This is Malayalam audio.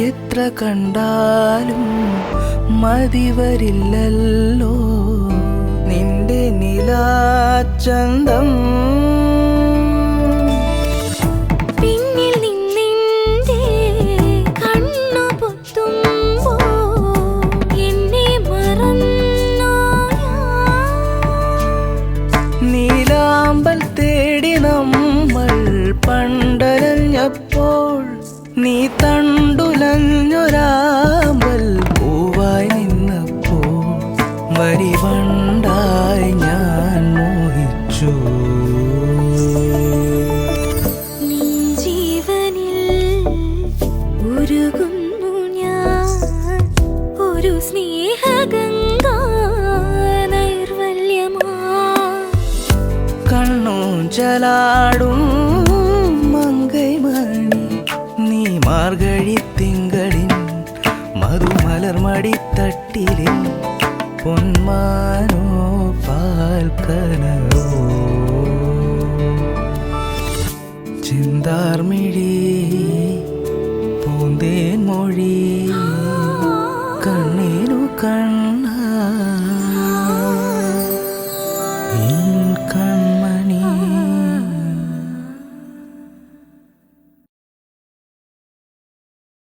എത്ര കണ്ടാലും മതി വരില്ലല്ലോ നിന്റെ നിലാചന്തം. പിന്നിൽ നിന്നിന്റെ കണ്ണു പൊത്തുമ്പോ എന്നെ മറന്നോ നീലാമ്പൽ തേടി നമ്മൾ പണ്ടലഞ്ഞപ്പോൾ നീ തണ്ടുലഞ്ഞൊരാമ്പൽ പൂവായി നിന്നപ്പോൾ വരിവണ്ടായി ഞാൻ മോഹിച്ചു. നീ ജീവനിൽ ഉരുകുന്നു ഞാൻ ഒരു സ്നേഹഗംഗാ നൈർവല്യമാ. കണ്ണൂഞ്ചലാടും മങ്കൈമണി നീ മാർഗഴിത്തിങ്കളിൻ മധുമലർമടിത്തട്ടിലെ പൊന്മാനോ പാൽക്കനോ ചിന്താർമിഴി